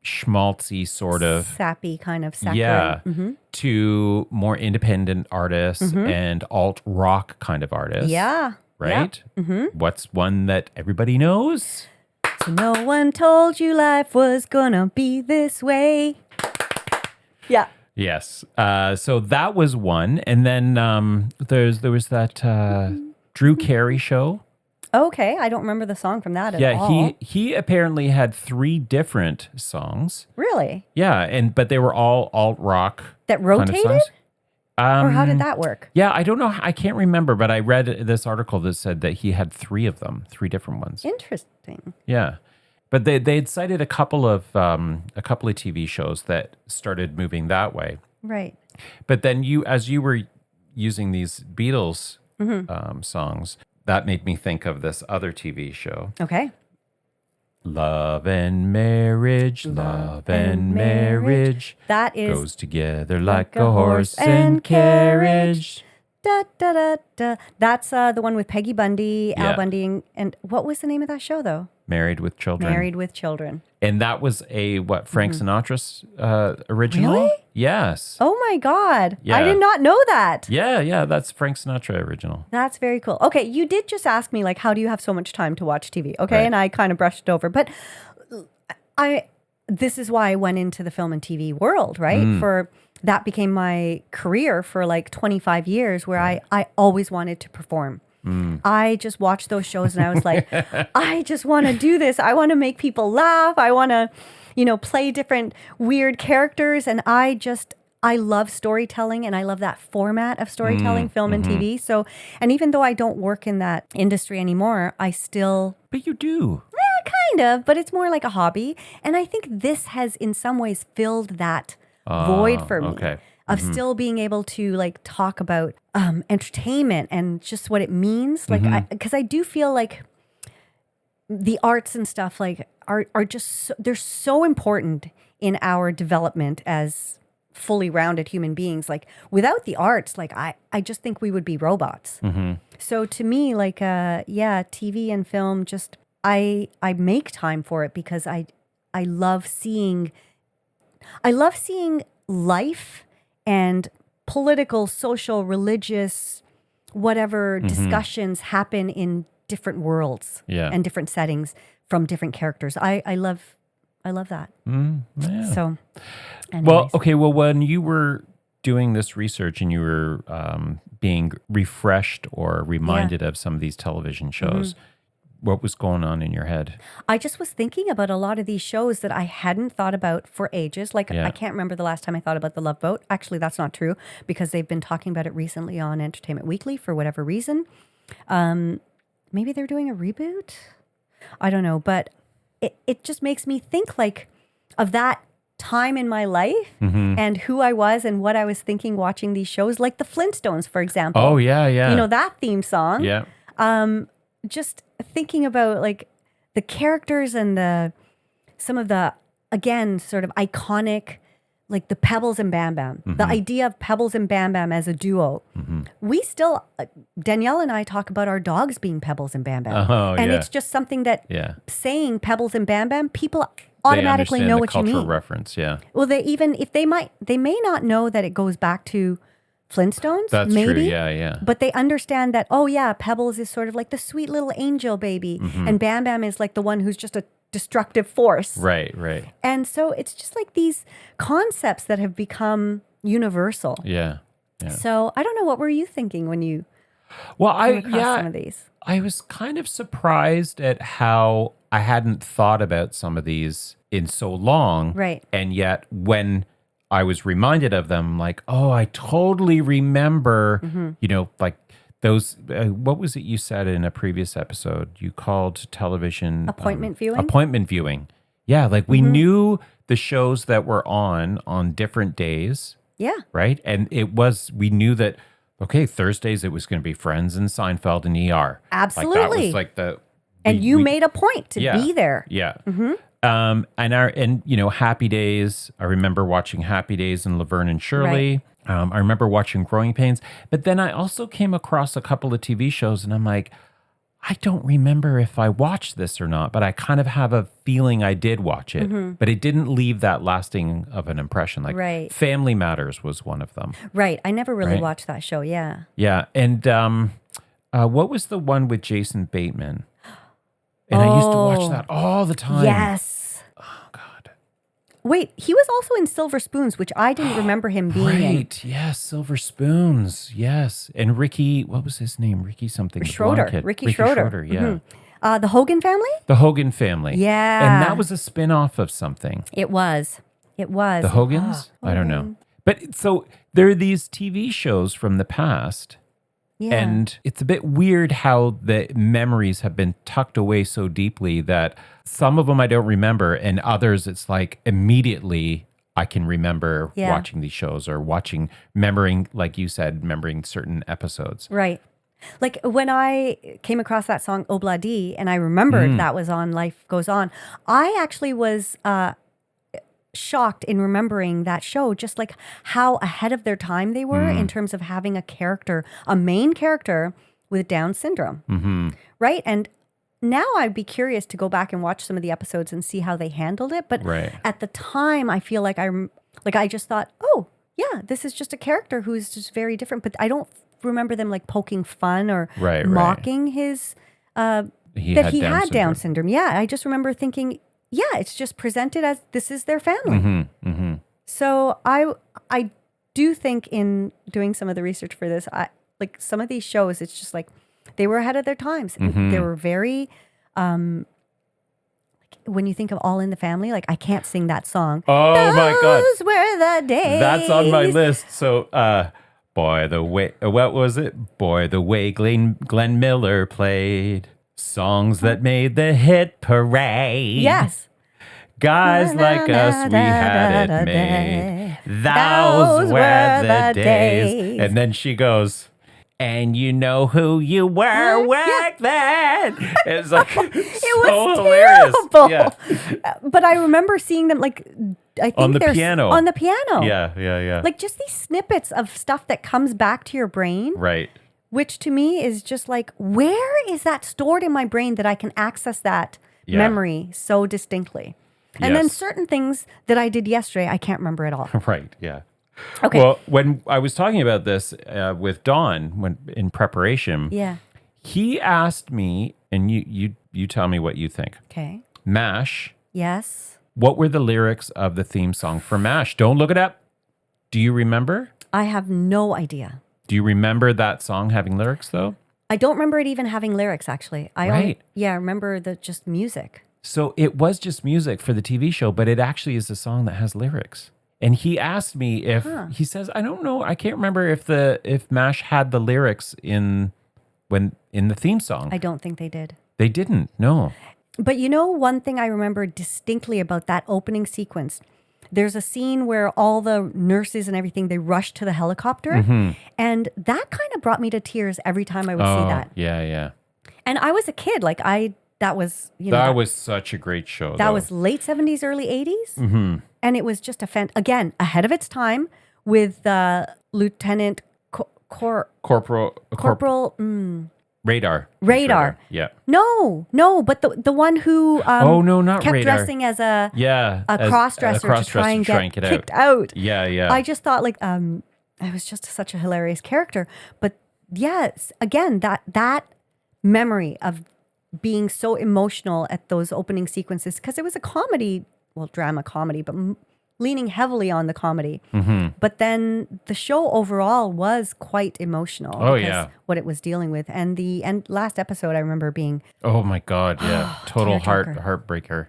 schmaltzy sort of sappy kind of saccharine. to more independent artists and alt rock kind of artists. Yeah. Right? What's one that everybody knows? So no one told you life was gonna be this way. Yeah. Yes. So that was one. And then there was that Drew Carey show. Okay, I don't remember the song from that at all. Yeah, he apparently had 3 different songs. Really? Yeah, but they were all alt rock that rotated. Kind of songs. Or how did that work? Yeah, I don't know. I can't remember, but I read this article that said that he had 3 of them, 3 different ones. Interesting. Yeah, but they had cited a couple of TV shows that started moving that way. Right. But then as you were using these Beatles songs, that made me think of this other TV show. Okay. Love and marriage, love and marriage. That is goes together like a horse and carriage. Da, da, da, da. That's the one with Peggy Bundy, Al Bundy, and what was the name of that show though? Married with Children. Married with Children. And that was Frank Sinatra's original? Really? Yes. Oh my God. Yeah. I did not know that. Yeah, that's Frank Sinatra original. That's very cool. Okay, you did just ask me, like, how do you have so much time to watch TV? Okay, Right. and I kind of brushed it over. But this is why I went into the film and TV world, right? That became my career for like 25 years where I always wanted to perform. I just watched those shows and I was like, I just want to do this. I want to make people laugh. I want to, play different weird characters. And I love storytelling and I love that format of storytelling, film and TV. So, and even though I don't work in that industry anymore, I still... But you do. Kind of, but it's more like a hobby. And I think this has in some ways filled that void for me. Okay. Of still being able to like talk about entertainment and just what it means. Like, because I do feel like the arts and stuff like are just, they're so important in our development as fully rounded human beings. Like without the arts, like I just think we would be robots. So to me, like, TV and film, just, I make time for it because I love seeing life and political, social, religious, whatever discussions happen in different worlds and different settings from different characters. I love that. Yeah. So, well, okay. Well, when you were doing this research and you were being refreshed or reminded of some of these television shows, what was going on in your head? I just was thinking about a lot of these shows that I hadn't thought about for ages. Like, I can't remember the last time I thought about The Love Boat. Actually, that's not true because they've been talking about it recently on Entertainment Weekly for whatever reason. Maybe they're doing a reboot? I don't know. But it just makes me think like of that time in my life and who I was and what I was thinking watching these shows, like the Flintstones, for example. Oh, yeah. That theme song. Yeah. Just thinking about like the characters and some of the, again, sort of iconic, like the Pebbles and Bam Bam, the idea of Pebbles and Bam Bam as a duo. We still, Danielle and I talk about our dogs being Pebbles and Bam Bam. Oh, and it's just something that saying Pebbles and Bam Bam, people automatically know what you mean. Cultural reference, yeah. Well, they may not know that it goes back to Flintstones, That's maybe. true, yeah. But they understand that, oh yeah, Pebbles is sort of like the sweet little angel baby. And Bam Bam is like the one who's just a destructive force. Right. And so it's just like these concepts that have become universal. Yeah. So I don't know, what were you thinking when you came across some of these? I was kind of surprised at how I hadn't thought about some of these in so long. Right. And yet when I was reminded of them, like, oh, I totally remember, like those, what was it you said in a previous episode? You called television... Appointment viewing? Appointment viewing. Yeah, like we knew the shows that were on different days. Yeah. Right? And we knew that okay, Thursdays it was going to be Friends and Seinfeld and ER. Absolutely. Like that was like the... And you made a point to be there. Yeah. And you know, Happy Days. I remember watching Happy Days and Laverne and Shirley. I remember watching Growing Pains. But then I also came across a couple of TV shows and I'm like, I don't remember if I watched this or not, but I kind of have a feeling I did watch it. But it didn't leave that lasting of an impression. Like Family Matters was one of them. Right. I never really watched that show. Yeah. Yeah. And what was the one with Jason Bateman? And I used to watch that all the time. Yes. Oh, God. Wait, he was also in Silver Spoons, which I didn't remember him being in. Right. Yes. Silver Spoons. Yes. And Ricky, what was his name? Ricky something. Schroeder. Ricky Schroeder. Yeah. The Hogan family? The Hogan family. Yeah. And that was a spin-off of something. It was. It was. The Hogans? I don't know. But so there are these TV shows from the past. Yeah. And it's a bit weird how the memories have been tucked away so deeply that some of them I don't remember, and others it's like immediately I can remember watching these shows or remembering, like you said, remembering certain episodes. Right. Like when I came across that song Obladi and I remembered that was on Life Goes On, I actually was shocked in remembering that show, just like how ahead of their time they were in terms of having a main character with Down syndrome. Right. And now I'd be curious to go back and watch some of the episodes and see how they handled it. But at the time, I feel like I just thought, oh, yeah, this is just a character who's just very different. But I don't remember them like poking fun or mocking his, that he had Down syndrome. Yeah. I just remember thinking, yeah, it's just presented as this is their family. So I do think in doing some of the research for this, like some of these shows, it's just like they were ahead of their times. They were very, like when you think of All in the Family, like I can't sing that song. Oh my God. Those were the days. That's on my list. So, boy, the way, what was it? Boy, the way Glenn Miller played. Songs that made the hit parade. Yes. Guys like us, we had it made. Those were the days. And then she goes, and you know who you were back then. It's like, it was hilarious. Terrible. Yeah. But I remember seeing them like, I think on the piano. On the piano. Yeah. Like just these snippets of stuff that comes back to your brain. Right. Which to me is just like, where is that stored in my brain that I can access that memory so distinctly? And then certain things that I did yesterday, I can't remember at all. Right, yeah. Okay. Well, when I was talking about this with Don in preparation, he asked me, and you tell me what you think. Okay. MASH. Yes. What were the lyrics of the theme song for MASH? Don't look it up. Do you remember? I have no idea. Do you remember that song having lyrics, though? I don't remember it even having lyrics, actually. I remember just music. So it was just music for the TV show, but it actually is a song that has lyrics. And he asked me if, he says, I don't know, I can't remember if MASH had the lyrics in the theme song. I don't think they did. They didn't, no. But you know, one thing I remember distinctly about that opening sequence, there's a scene where all the nurses and everything, they rush to the helicopter. And that kind of brought me to tears every time I would see that. Yeah. And I was a kid. Like that was, that was such a great show. That was late 70s, early 80s. And it was just again, ahead of its time with Lieutenant Corporal. Radar. Yeah. No, but the one who not kept Radar. Dressing as a cross-dresser to try and get kicked out. Yeah. I just thought like it was just such a hilarious character. But yes, again, that memory of being so emotional at those opening sequences, because it was a comedy, drama comedy, but leaning heavily on the comedy. But then the show overall was quite emotional. What it was dealing with. And the last episode I remember being, oh my God, yeah. Total heartbreaker.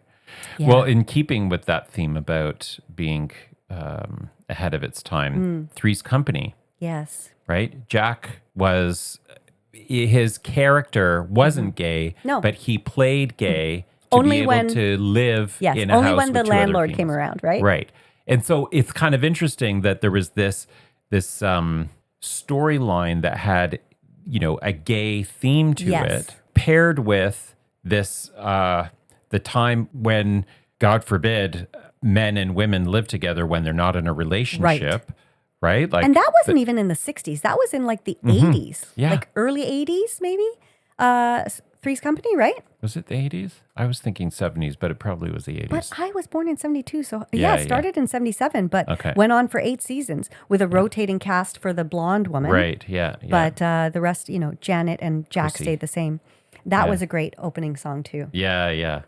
Yeah. Well, in keeping with that theme about being ahead of its time, Three's Company. Yes. Right? Jack his character wasn't gay, but he played gay to be able to live in a house only when the with two landlord other came around, right? Right. And so it's kind of interesting that there was this storyline that had, a gay theme to Yes. it, paired with this, the time when, God forbid, men and women live together when they're not in a relationship, right? Like, And that wasn't even in the 60s. That was in like the 80s. Yeah. Like early 80s, maybe? Three's Company, right? was it the 80s? I was thinking 70s, but it probably was the 80s. But I was born in 72. So Yeah, it started in 77, but Okay. went on for 8 seasons with a rotating cast for the blonde woman. Right, yeah. But the rest, Janet and Jack Chrissy. stayed the same. That Yeah. was a great opening song too. Yeah.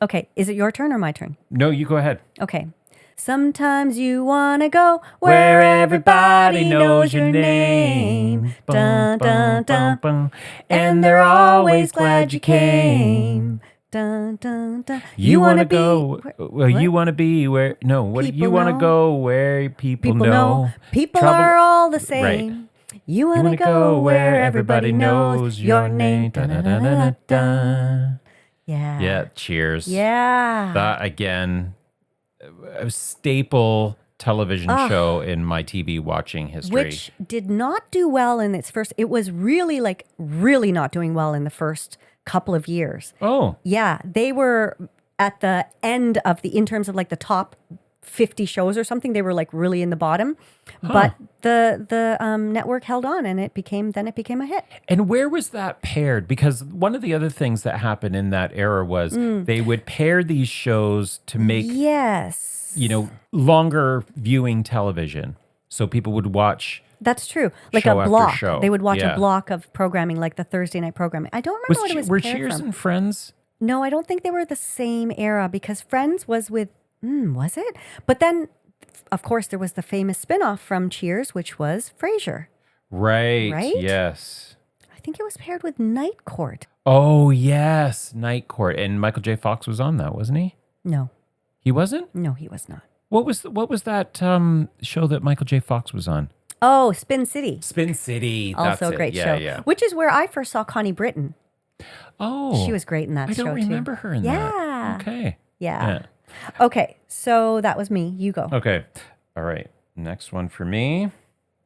Okay, is it your turn or my turn? No, you go ahead. Okay. Sometimes you want to go where everybody knows your name. Dun, dun, dun. And they're always glad you came. Dun, dun, dun. You want to be go, what? you want to be where, no, what do you People want to know. go where people know? People Trouble- are all the same. Right. You want to wanna go where everybody knows your name. Dun, dun, dun, dun, dun. Yeah. Yeah, cheers. Yeah. That, again, a staple television show in my TV watching history. Which did not do well in its first. It was really not doing well in the first couple of years. Oh, Yeah, they were at the end of in terms of like the top 50 shows or something. They were like really in the bottom, but the network held on, and it became a hit. and where was that paired? Because one of the other things that happened in that era was they would pair these shows to make, Yes, longer viewing television. So people would watch. that's true. Like Show a after block. show. They would watch Yeah. a block of programming, like the Thursday night programming. I don't remember what it was. Were paired Cheers from. and Friends? No, I don't think they were the same era because Friends was with, was it? But then, of course, there was the famous spinoff from Cheers, which was Frasier. Right. Right? Yes. I think it was paired with Night Court. Oh, yes. Night Court. And Michael J. Fox was on that, wasn't he? No, He wasn't? no, he was not. What was that show that Michael J. Fox was on? Oh, Spin City. Spin City. Also a great show. Yeah. Which is where I first saw Connie Britton. Oh. She was great in that I show, don't too. remember her in Yeah. that. Okay. Yeah. Okay, so that was me. You go. Okay. All right. Next one for me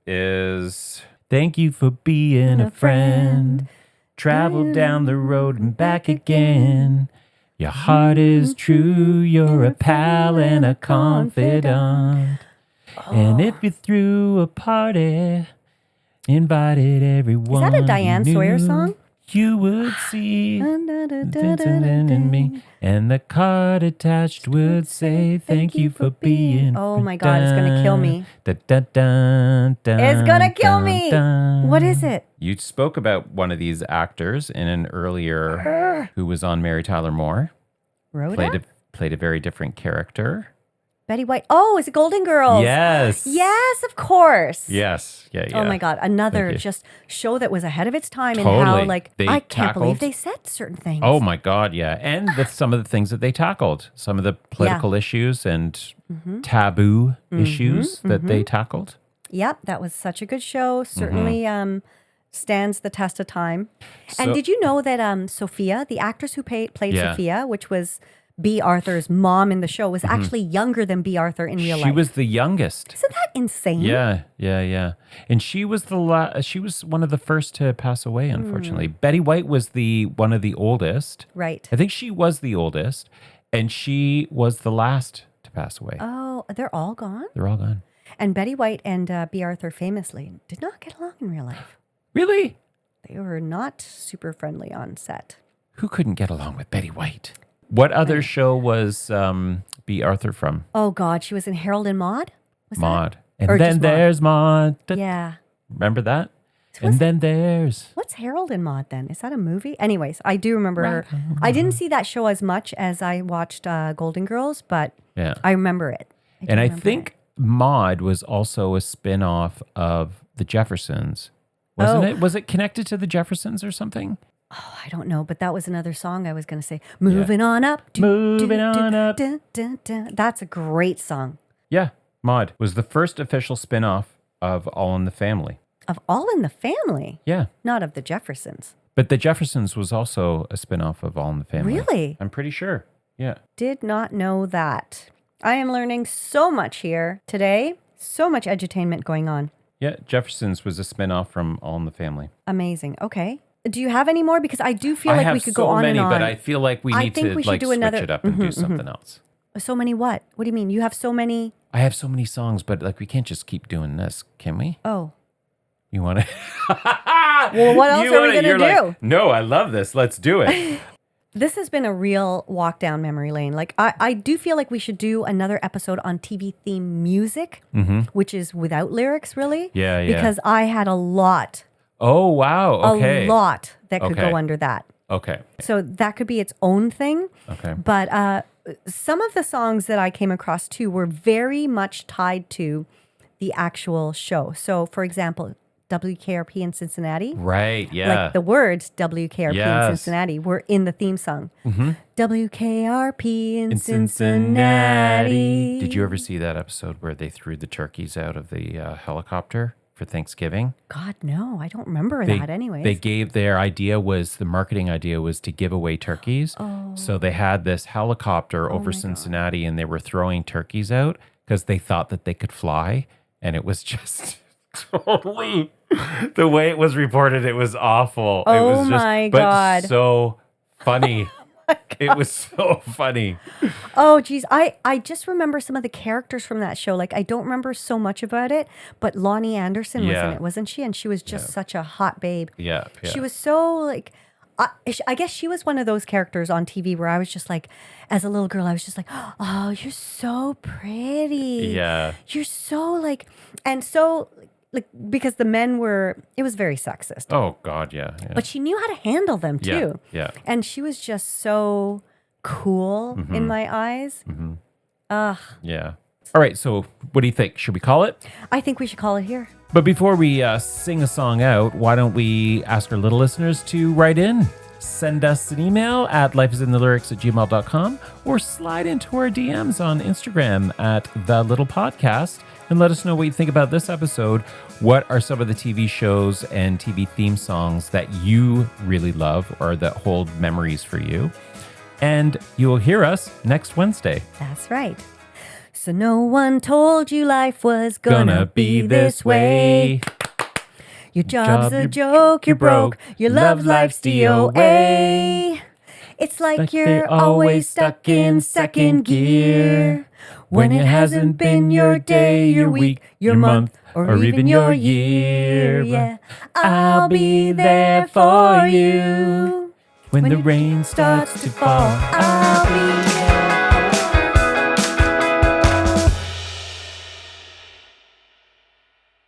is thank you for being a friend. Travel down the road and back again. Your heart is true. You're a pal and a confidant. And if you threw a party, invited everyone. Is that a Diane you Sawyer knew, song? You would see Vincent and me, and the card attached would say, "Thank you for being." Oh my God, it's gonna kill me. It's It's gonna kill me. What is it? You spoke about one of these actors in an earlier who was on Mary Tyler Moore. Rhoda? Played a very different character. Betty White. Oh, is it Golden Girls? Yes. Yes, of course. Yes. Yeah. Oh my God, another Thank you. just show that was ahead of its time and Totally. how They I can't believe tackled- they said certain things. Oh my God, yeah. And some of the things that they tackled, some of the political issues and taboo issues that they tackled. Yep, that was such a good show. Certainly stands the test of time. And So- did you know that Sophia, the actress who played Yeah. Sophia, which was B. Arthur's mom in the show, was actually younger than B. Arthur in real She life. was the youngest. Isn't that insane? Yeah. And she was she was one of the first to pass away, unfortunately. Betty White was one of the oldest. Right. I think she was the oldest, and she was the last to pass away. Oh, they're all gone? They're all gone. And Betty White and B. Arthur famously did not get along in real life. Really? They were not super friendly on set. Who couldn't get along with Betty White? What other show was B. Arthur from? Oh God, she was in Harold and Maude? Was Maude. Or And then just Maude? there's Maude. that? Yeah. Remember that? Was And then there's. What's Harold and Maude then? Is that a movie? Anyways, I do remember her. I didn't see that show as much as I watched Golden Girls, but Yeah. I remember it. do And I remember think Maude was also a spin-off of The Jeffersons. Wasn't Oh. it? Was it connected to The Jeffersons or something? Oh, I don't know, but that was another song I was going to say. Moving on up. Moving on up. Dun, dun, dun. That's a great song. Yeah. Maude was the first official spin-off of All in the Family. Of All in the Family, Yeah. not of the Jeffersons. But The Jeffersons was also a spin-off of All in the Family. Really? I'm pretty sure. Yeah. Did not know that. I am learning so much here today. So much edutainment going on. Yeah, Jeffersons was a spinoff from All in the Family. Amazing. Okay. Do you have any more? Because I do feel like we could go on and on. But I feel like we need to we should do switch another, it up and do something else. So many what? What do you mean? You have so many? I have so many songs, but like we can't just keep doing this, can we? Oh. You want to? Well, what else are we going to do? Like, no, I love this. Let's do it. This has been a real walk down memory lane. Like I do feel like we should do another episode on TV theme music, which is without lyrics, really. Yeah. Because I had a lot. Oh, wow. Okay. A lot that could go under that. Okay. So that could be its own thing. Okay. But some of the songs that I came across too were very much tied to the actual show. So, for example, WKRP in Cincinnati. Right, yeah. Like the words WKRP in Cincinnati were in the theme song. WKRP in Cincinnati. Did you ever see that episode where they threw the turkeys out of the helicopter for Thanksgiving? God, no. I don't remember that anyways. They gave their idea was, the marketing idea was to give away turkeys. Oh. So they had this helicopter over Cincinnati and they were throwing turkeys out because they thought that they could fly. And it was just... totally the way it was reported, it was awful. Oh, it was just, my God. But so funny. It was so funny. Oh, geez. I just remember some of the characters from that show. Like, I don't remember so much about it, but Lonnie Anderson was in it, wasn't she? And she was just such a hot babe. Yeah. She was so, like, I guess she was one of those characters on TV where I was just like, as a little girl, I was just like, oh, you're so pretty. Yeah. You're so, like, and so... like because the men were, it was very sexist. Oh God, yeah. But she knew how to handle them too. Yeah. And she was just so cool in my eyes. Yeah. All right. So what do you think? Should we call it? I think we should call it here. But before we sing a song out, why don't we ask our little listeners to write in? Send us an email at lifeisinthelyrics@gmail.com or slide into our DMs on Instagram at The Little Podcast and let us know what you think about this episode. What are some of the TV shows and TV theme songs that you really love or that hold memories for you? And you will hear us next Wednesday. That's right. So no one told you life was gonna be this way. Your job's a joke, you're broke, your love life's DOA. It's like you're always stuck in second gear when it hasn't been your day, your week, your month, or even your year. Yeah, I'll be there for you when the rain starts to fall. I'll be